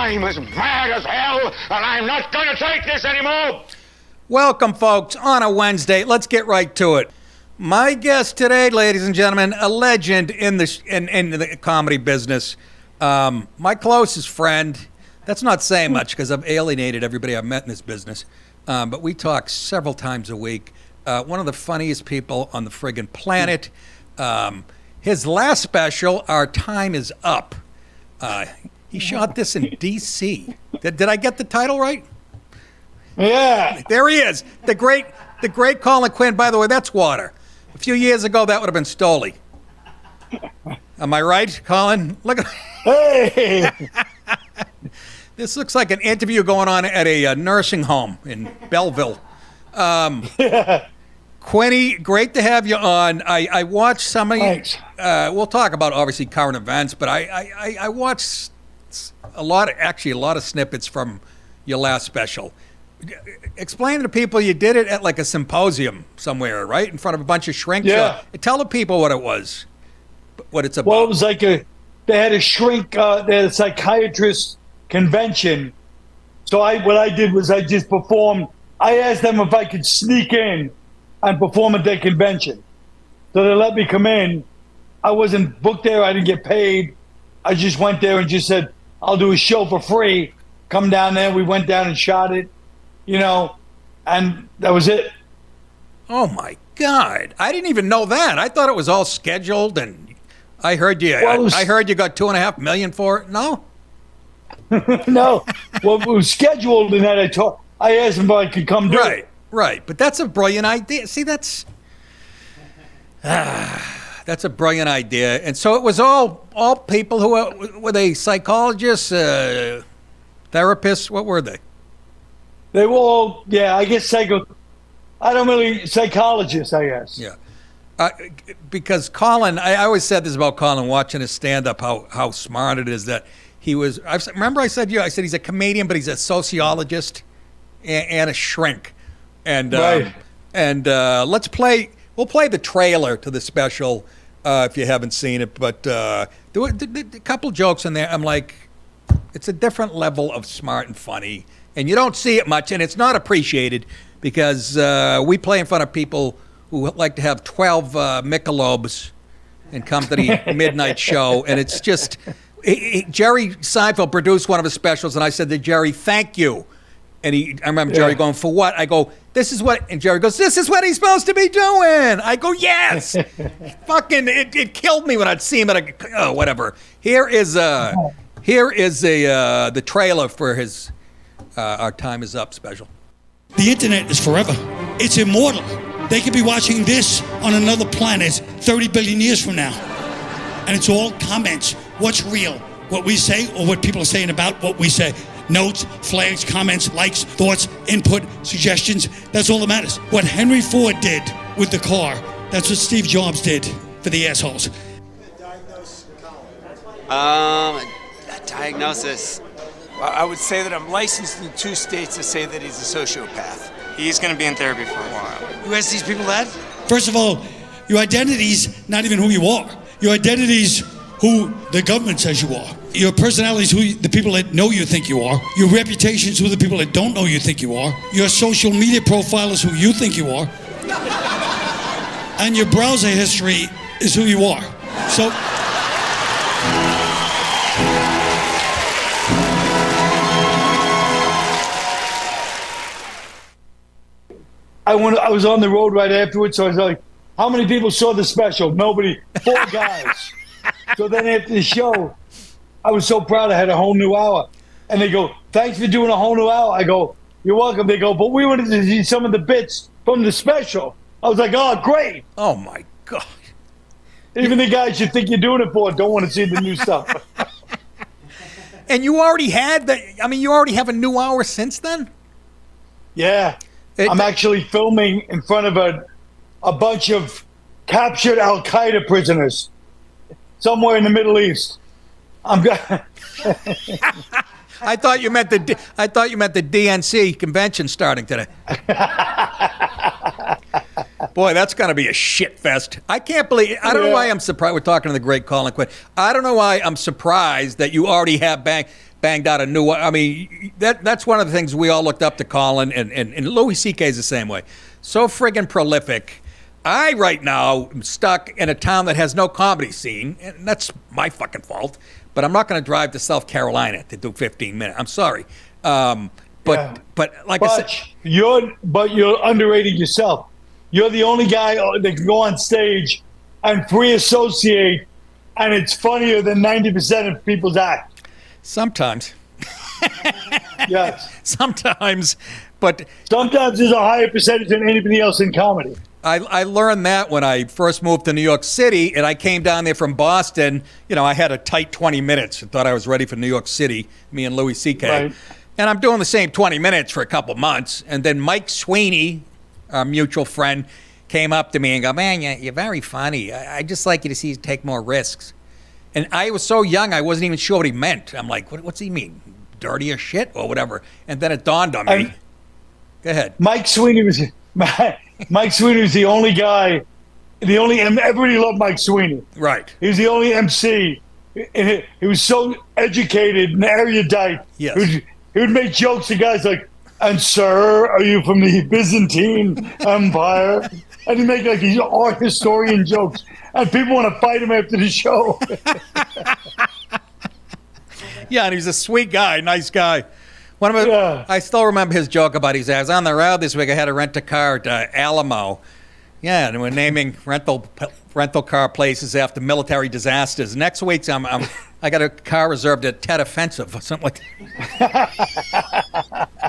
I'm as mad as hell, and I'm not going to take this anymore. Welcome, folks, on a Wednesday. Let's get right to it. My guest today, ladies and gentlemen, a legend in the comedy business. My closest friend. That's not saying much because I've alienated everybody I've met in this business. But we talk several times a week. One of the funniest people on the friggin' planet. His last special, Our Time Is Up. He shot this in D.C. Did I get the title right? Yeah. There he is. The great Colin Quinn. By the way, that's water. A few years ago, that would have been Stoli. Am I right, Colin? Look at. Hey. This looks like an interview going on at a nursing home in Belleville. Quinny, great to have you on. I watched some of you. Thanks. We'll talk about obviously current events, but I watched a lot of snippets from your last special. Explain to people you did it at like a symposium somewhere, right, in front of a bunch of shrinks. Yeah. Tell the people what it was, what it's about. Well, it was like they had a shrink, they had a psychiatrist convention. So what I did was I just performed. I asked them if I could sneak in and perform at their convention. So they let me come in. I wasn't booked there. I didn't get paid. I just went there and just said, I'll do a show for free. Come down there. We went down and shot it, and that was it. Oh, my God. I didn't even know that. I thought it was all scheduled, and I heard you. I heard you got $2.5 million for it. No? No. Well, it was scheduled, and then I asked him if I could come do it. Right. But that's a brilliant idea. See, that's a brilliant idea. And so it was all people who were they psychologists, therapists? What were they? They were all, I guess psychologists, I guess. Yeah. Because Colin, I always said this about Colin, watching his stand-up, how smart it is that he was. Remember I said he's a comedian, but he's a sociologist and a shrink. And right. We'll play the trailer to the special if you haven't seen it. But there were a couple jokes in there. I'm like, it's a different level of smart and funny. And you don't see it much, and it's not appreciated because we play in front of people who like to have 12 Michelobs and come to the midnight show. And it's just, Jerry Seinfeld produced one of his specials, and I said to Jerry, thank you. And I remember Jerry going, for what? I go, this is what, and Jerry goes, this is what he's supposed to be doing. I go, yes. Fucking, it killed me when I'd see him at whatever. Here is the trailer for his Our Time Is Up special. The internet is forever. It's immortal. They could be watching this on another planet 30 billion years from now. And it's all comments. What's real? What we say or what people are saying about what we say. Notes, flags, comments, likes, thoughts, input, suggestions. That's all that matters. What Henry Ford did with the car, that's what Steve Jobs did for the assholes. A diagnosis. I would say that I'm licensed in 2 states to say that he's a sociopath. He's going to be in therapy for a while. You ask these people that? First of all, your identity's not even who you are. Your identity's who the government says you are. Your personality's who the people that know you think you are. Your reputation's who the people that don't know you think you are. Your social media profile is who you think you are. And your browser history is who you are. So... I was on the road right afterwards, so I was like, how many people saw the special? Nobody. 4 guys. So then after the show, I was so proud I had a whole new hour. And they go, thanks for doing a whole new hour. I go, you're welcome. They go, but we wanted to see some of the bits from the special. I was like, oh, great. Oh, my God. Even the guys you think you're doing it for don't want to see the new stuff. And you already you already have a new hour since then? Yeah. I'm actually filming in front of a bunch of captured Al-Qaeda prisoners somewhere in the Middle East. I thought you meant the DNC convention starting today. Boy, that's going to be a shit fest. I can't believe. I don't know why I'm surprised. We're talking to the great Colin Quinn. I don't know why I'm surprised that you already have banged out a new one. I mean, that's one of the things we all looked up to Colin, and Louis C.K. is the same way. So friggin' prolific. I, right now, am stuck in a town that has no comedy scene, and that's my fucking fault. But I'm not going to drive to South Carolina to do 15 minutes. I'm sorry. But like I said, you're underrating yourself. You're the only guy that can go on stage and free associate, and it's funnier than 90% of people's act. Sometimes. Yes. Sometimes. But sometimes there's a higher percentage than anybody else in comedy. I learned that when I first moved to New York City, and I came down there from Boston. You know, I had a tight 20 minutes. I thought I was ready for New York City, me and Louis C.K. Right. And I'm doing the same 20 minutes for a couple months. And then Mike Sweeney, our mutual friend, came up to me and go, man, you're very funny. I just like you to see you take more risks. And I was so young, I wasn't even sure what he meant. I'm like, what's he mean? Dirty as shit or whatever. And then it dawned on me. Go ahead. Mike Sweeney was the only guy, everybody loved Mike Sweeney. Right. He was the only MC. He was so educated and erudite. Yes. He would make jokes to guys like, and sir, are you from the Byzantine Empire? And he'd make like these art historian jokes. And people want to fight him after the show. Yeah, and he's a sweet guy, nice guy. I still remember his joke about I was on the road this week. I had to rent a car at Alamo. Yeah, and we're naming rental car places after military disasters. Next week, I got a car reserved at Tet Offensive or something like that.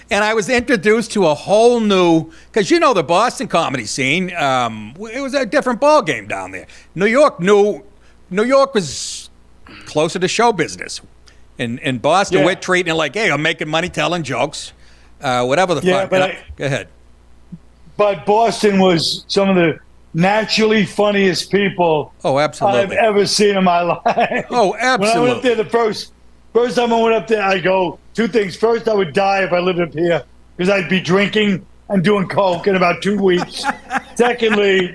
And I was introduced to a whole new, because you know the Boston comedy scene, it was a different ball game down there. New York was closer to show business. In Boston, we're treating it like, hey, I'm making money telling jokes, whatever the fuck. Go ahead. But Boston was some of the naturally funniest people I've ever seen in my life. Oh, absolutely. When I went up there the first time I went up there, I go, two things. First, I would die if I lived up here because I'd be drinking and doing coke in about 2 weeks. Secondly,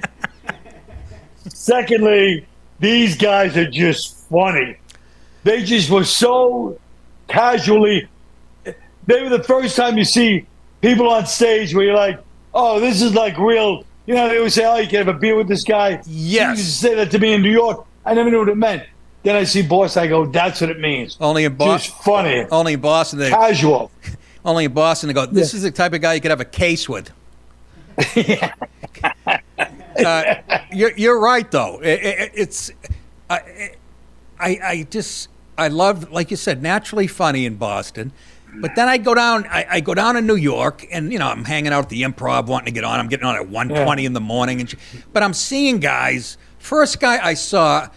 these guys are just funny. They just were so casually. They were the first time you see people on stage where you're like, oh, this is like real. You know, they would say, oh, you can have a beer with this guy. Yes. You used to say that to me in New York. I never knew what it meant. Then I see Boston, I go, that's what it means. Only in Boston. Just funny. Only in Boston. Casual. Only in Boston they go, this is the type of guy you could have a case with. You're right, though. I love, like you said, naturally funny in Boston. But then I go down to New York, and, you know, I'm hanging out at the Improv, wanting to get on. I'm getting on at 1:20 in the morning. But I'm seeing guys. First guy I saw,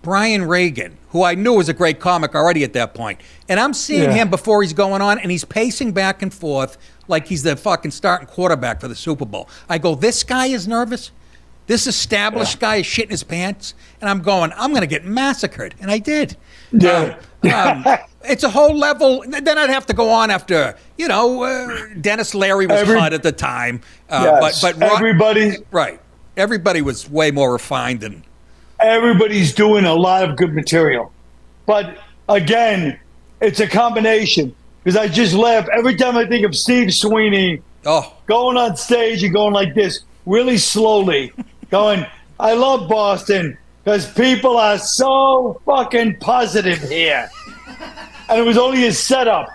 Brian Reagan, who I knew was a great comic already at that point. And I'm seeing him before he's going on, and he's pacing back and forth like he's the fucking starting quarterback for the Super Bowl. I go, this guy is nervous? This established guy is shitting his pants? And I'm going to get massacred. And I did. Yeah. It's a whole level. Then I'd have to go on after, you know, Dennis Leary was hot at the time. Yes. But everybody. Right. Everybody was way more refined than. Everybody's doing a lot of good material. But again, it's a combination. Because I just laugh every time I think of Steve Sweeney going on stage and going like this, really slowly, going, I love Boston because people are so fucking positive here. And it was only his setup.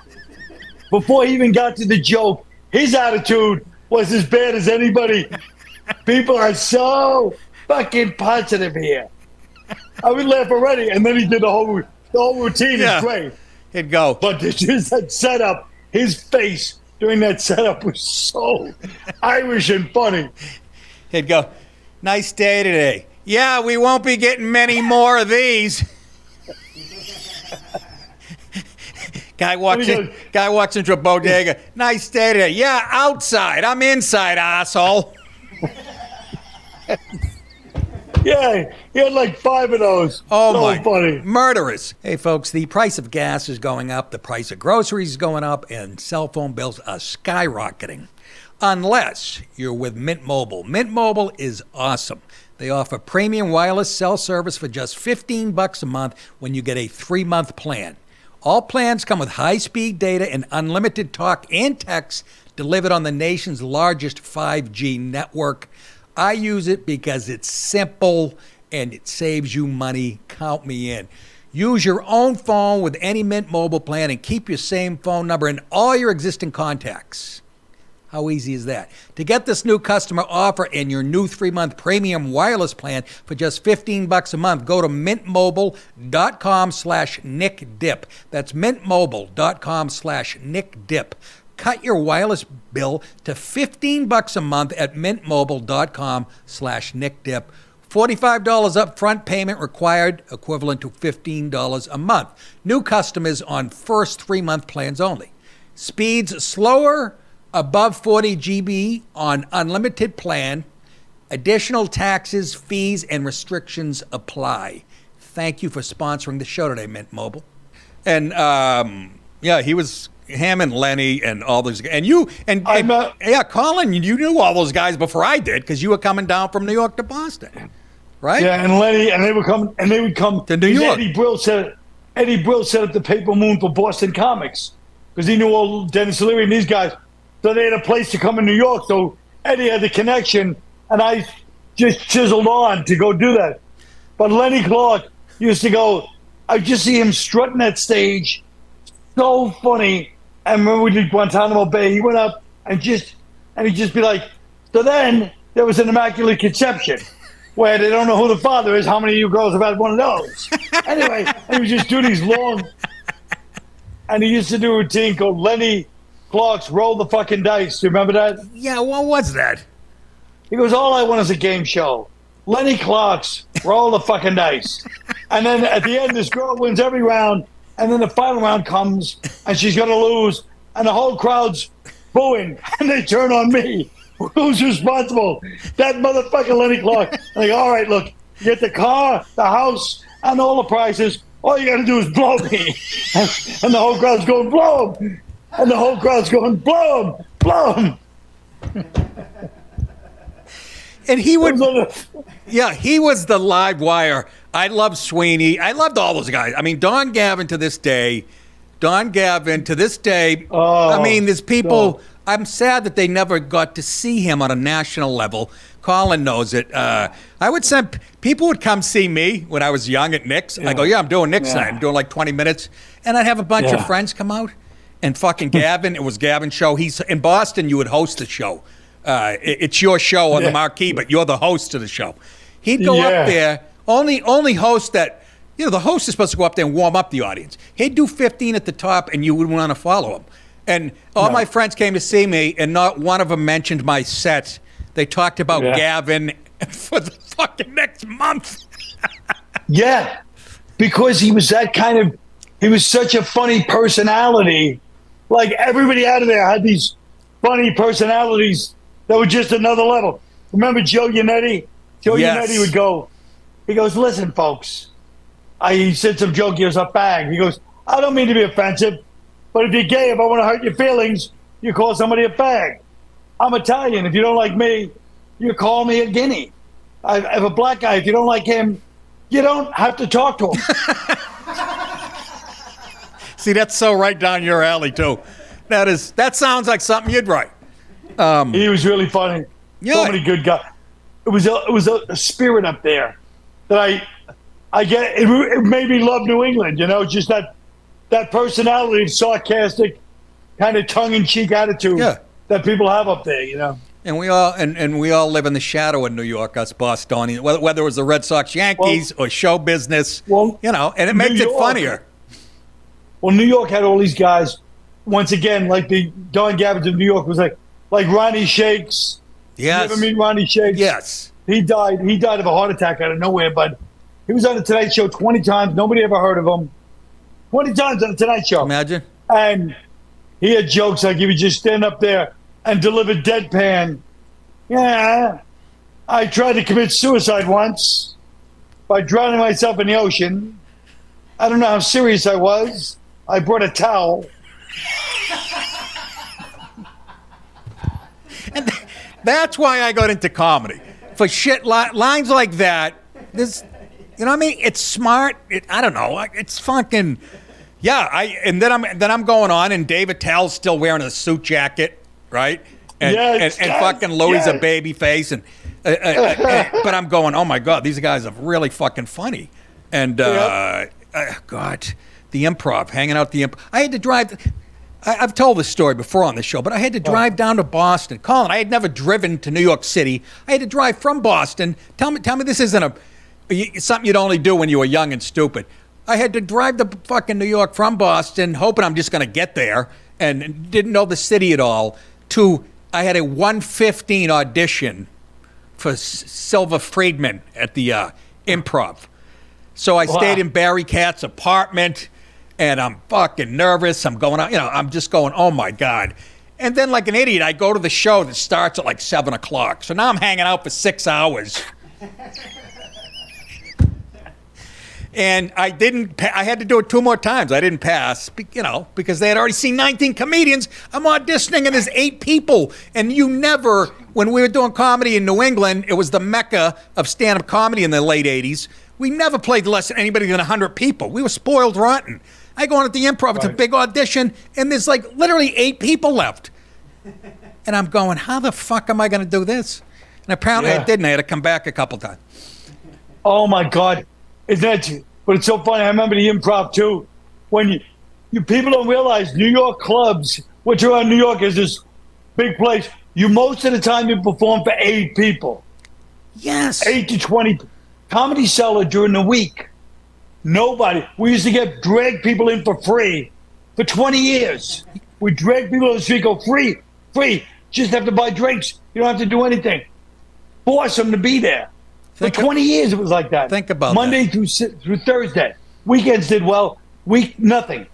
Before he even got to the joke, his attitude was as bad as anybody. People are so fucking positive here. I would laugh already. And then he did the whole routine is great. He'd go. But just that setup, his face during that setup was so Irish and funny. He'd go, nice day today. Yeah, we won't be getting many more of these. Guy walks into a bodega. Nice day today. Yeah, outside. I'm inside, asshole. Yeah, he had like 5 of those. Oh, so my. Funny. Murderous. Hey, folks, the price of gas is going up, the price of groceries is going up, and cell phone bills are skyrocketing. unless you're with Mint Mobile. Mint Mobile is awesome. They offer premium wireless cell service for just $15 a month when you get a 3-month plan. All plans come with high-speed data and unlimited talk and text delivered on the nation's largest 5G network. I use it because it's simple and it saves you money. Count me in. Use your own phone with any Mint Mobile plan and keep your same phone number in all your existing contacts. How easy is that? To get this new customer offer and your new 3-month premium wireless plan for just $15 a month, go to mintmobile.com/nickdip. That's mintmobile.com/nickdip. Cut your wireless bill to $15 a month at mintmobile.com/nickdip. $45 upfront payment required, equivalent to $15 a month. New customers on first 3-month plans only. Speeds slower, above 40 GB on unlimited plan. Additional taxes, fees, and restrictions apply. Thank you for sponsoring the show today, Mint Mobile. And he was him and Lenny and all those, and you and Colin, you knew all those guys before I did because you were coming down from New York to Boston, right? Yeah, and Lenny, and they would come to New York. Eddie Brill set up the Paper Moon for Boston comics because he knew all Dennis Leary and these guys, so they had a place to come in New York. So Eddie had the connection, and I just chiseled on to go do that. But Lenny Clark used to go. I just see him strutting that stage, so funny. And when we did Guantanamo Bay, he went up and he'd just be like, so then there was an Immaculate Conception where they don't know who the father is. How many of you girls have had one of those? Anyway, and he would just do these long, and he used to do a routine called Lenny Clark's Roll the Fucking Dice. Do you remember that? Yeah, what was that? He goes, all I want is a game show. Lenny Clark's Roll the Fucking Dice. And then at the end, this girl wins every round. And then the final round comes, and she's going to lose, and the whole crowd's booing, and they turn on me. Who's responsible? That motherfucker Lenny Clark. And they go, all right, look, you get the car, the house, and all the prizes. All you got to do is blow me. And the whole crowd's going, blow him. And the whole crowd's going, blow him, blow him. And he would, he was the live wire. I loved Sweeney. I loved all those guys. I mean, Don Gavin to this day. I mean, there's people. I'm sad that they never got to see him on a national level. Colin knows it. I would send people would come see me when I was young at Nick's. I go, I'm doing Nick's tonight. I'm doing like 20 minutes, and I'd have a bunch of friends come out. And fucking Gavin, it was Gavin's show. He's in Boston. You would host the show. It's your show on the marquee, but you're the host of the show. He'd go up there. Only host that, the host is supposed to go up there and warm up the audience. He'd do 15 at the top, and you would want to follow him. And all my friends came to see me, and not one of them mentioned my set. They talked about Gavin for the fucking next month. Yeah, because he was he was such a funny personality. Like, everybody out of there had these funny personalities that were just another level. Remember Joe Yannetti? Joe Yannetti would go, he goes, listen, folks. He said some joke, he was a fag. He goes, I don't mean to be offensive, but if you're gay, if I want to hurt your feelings, you call somebody a fag. I'm Italian. If you don't like me, you call me a guinea. I have a black guy. If you don't like him, you don't have to talk to him. See, that's so right down your alley, too. That sounds like something you'd write. He was really funny. So many good guys. It was a spirit up there that I get. It made me love New England. Just that personality, sarcastic, kind of tongue-in-cheek attitude that people have up there. And we all live in the shadow of New York, us Bostonians. Whether it was the Red Sox, Yankees, or show business, and it makes it funnier. Well, New York had all these guys. Once again, like the Don Gavin of New York was like Ronnie Shakes. Yes. You ever meet Ronnie Shakes? Yes. He died of a heart attack out of nowhere, but he was on the Tonight Show 20 times. Nobody ever heard of him. 20 times on the Tonight Show. Imagine. And he had jokes like he would just stand up there and deliver deadpan. Yeah, I tried to commit suicide once by drowning myself in the ocean. I don't know how serious I was. I brought a towel. And that's why I got into comedy. For shit lines like that, this, you know what I mean? It's smart. I don't know. It's fucking, yeah. And then I'm going on, and Dave Attell's still wearing a suit jacket, right? And fucking Louis a baby face, and but I'm going, oh my God, these guys are really fucking funny. And God, the improv, hanging out the improv. I had to drive. I've told this story before on the show, but I had to drive down to Boston. Colin, I had never driven to New York City. I had to drive from Boston. Tell me this isn't something you'd only do when you were young and stupid. I had to drive to fucking New York from Boston, hoping I'm just going to get there, and didn't know the city at all. I had a 1:15 audition for Silver Friedman at the Improv. So I stayed in Barry Katz's apartment, and I'm fucking nervous. I'm going out, I'm just going, oh my God. And then like an idiot, I go to the show that starts at like 7 o'clock. So now I'm hanging out for 6 hours. And I had to do it 2 more times. I didn't pass, because they had already seen 19 comedians. I'm auditioning, and there's 8 people. And when we were doing comedy in New England, it was the mecca of stand-up comedy in the late 80s. We never played less than anybody than 100 people. We were spoiled rotten. I go on at the Improv. It's a big audition, and there's like literally 8 people left. And I'm going, how the fuck am I going to do this? And apparently I didn't. I had to come back a couple times. Oh, my God. But it's so funny. I remember the Improv, too. When you people don't realize New York clubs, what you're on New York is this big place. Most of the time you perform for 8 people. Yes. 8 to 20. Comedy Cellar during the week. Nobody. We used to drag people in for free for 20 years. We drag people on the street, go free. Just have to buy drinks. You don't have to do anything. Force them to be there. For 20 years it was like that. Think about Monday through Thursday. Weekends did well. Nothing.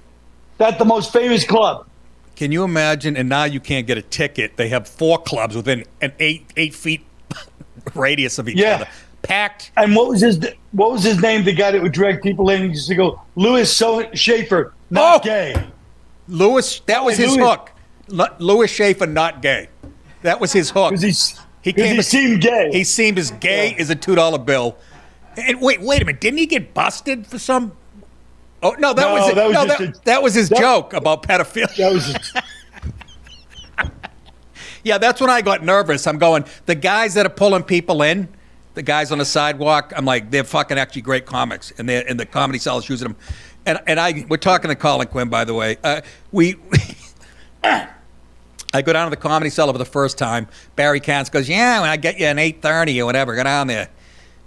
That's the most famous club. Can you imagine? And now you can't get a ticket. They have 4 clubs within an 8 feet radius of each other. Packed. And what was his name? The guy that would drag people in. He used to go, Louis Schaefer, not gay. Louis, that was his hook. Louis Schaefer, not gay. That was his hook. He seemed gay. He seemed as gay as a $2 bill. And wait a minute. Didn't he get busted for some? Oh no, that was his joke about pedophilia. That was yeah, that's when I got nervous. I'm going, the guys that are pulling people in, the guys on the sidewalk, I'm like, they're fucking actually great comics, and the Comedy Cellar's using them. And we're talking to Colin Quinn, by the way. I go down to the Comedy Cellar for the first time. Barry Katz goes, yeah, when I get you an 8:30 or whatever, go down there.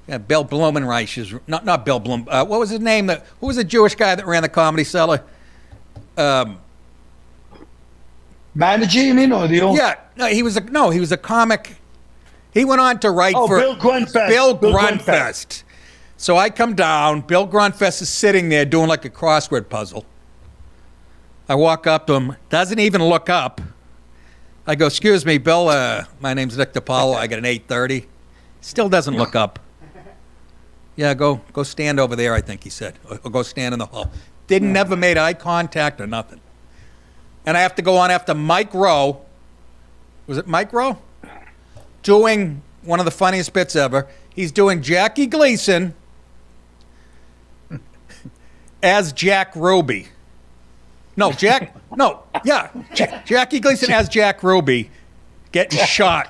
Yeah, Bill Blumenreich is not Bill Blum. What was his name? Who was the Jewish guy that ran the Comedy Cellar? Manager, you mean, or the old? Yeah, he was a comic. He went on to write for Bill Grunfest. Bill Grunfest. So I come down. Bill Grunfest is sitting there doing like a crossword puzzle. I walk up to him. Doesn't even look up. I go, excuse me, Bill. My name's Nick Di Paolo. I got an 8:30. Still doesn't look up. Yeah, go stand over there, I think he said. Or go stand in the hall. Never made eye contact or nothing. And I have to go on after Mike Rowe. Was it Mike Rowe? Doing one of the funniest bits ever. He's doing Jackie Gleason as Jack Ruby. Jackie Gleason as Jack Ruby getting shot.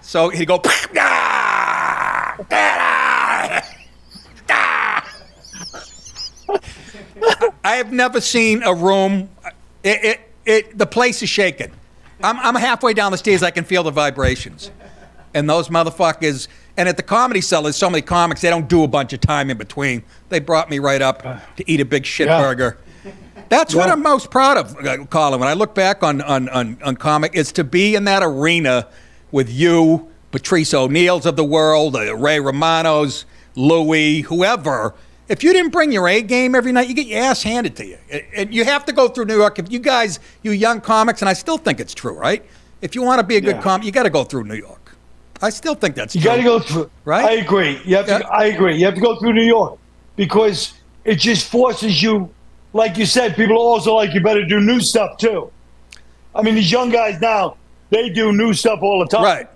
So he'd go, I have never seen a room. The place is shaking. I'm halfway down the stairs. I can feel the vibrations, and those motherfuckers. And at the Comedy Cellar, there's so many comics. They don't do a bunch of time in between. They brought me right up to eat a big shit burger. That's what I'm most proud of, Colin. When I look back on comic, is to be in that arena with you, Patrice O'Neill's of the world, Ray Romano's, Louis, whoever. If you didn't bring your A game every night, you get your ass handed to you. And you have to go through New York. If you young comics, and I still think it's true, right? If you want to be a good comic, you got to go through New York. I still think that's true. You got to go through. Right? I agree. I agree. You have to go through New York because it just forces you. Like you said, people are also like, you better do new stuff too. I mean, these young guys now, they do new stuff all the time. Right.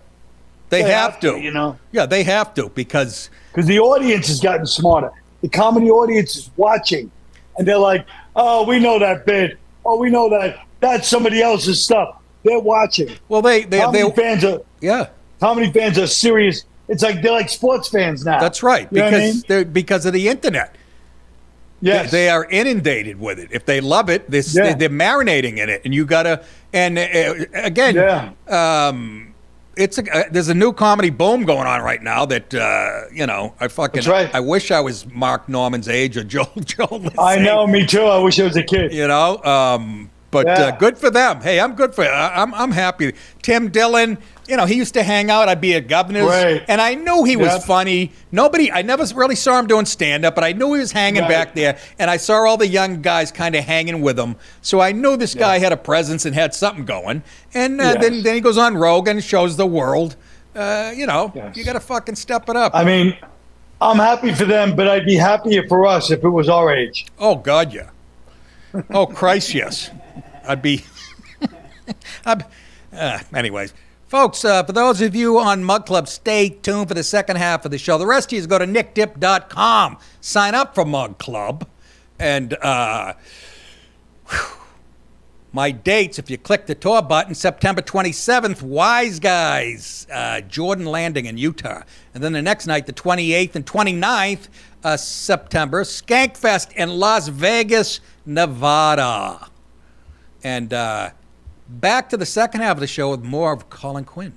They have to. You know? Yeah, they have to because the audience has gotten smarter. The comedy audience is watching, and they're like, "Oh, we know that bit. Oh, we know that. That's somebody else's stuff." They're watching. well, Comedy fans are yeah. comedy fans are serious. It's like they're like sports fans now. That's right, You know what I mean? because of the internet. Yes. They are inundated with it. If they love it, they're marinating in it, and you gotta. And again, there's a new comedy boom going on right now that That's right. I wish I was Mark Norman's age or Joel. I know, me too. I wish I was a kid. But good for them. Hey, I'm good for it. I'm happy. Tim Dillon, he used to hang out. I'd be at Governor's, Right. and I knew he was funny. I never really saw him doing stand-up, but I knew he was hanging back there, and I saw all the young guys kind of hanging with him. So I knew this guy had a presence and had something going. And then he goes on Rogan and shows the world, you got to fucking step it up. I mean, I'm happy for them, but I'd be happier for us if it was our age. Oh, God, yeah. Oh, Christ, yes. I'd be... anyways. Folks, for those of you on Mug Club, stay tuned for the second half of the show. The rest of you go to nickdip.com. Sign up for Mug Club. And my dates, if you click the tour button, September 27th, Wise Guys, Jordan Landing in Utah. And then the next night, the 28th and 29th, September, Skankfest in Las Vegas, Nevada. And back to the second half of the show with more of Colin Quinn.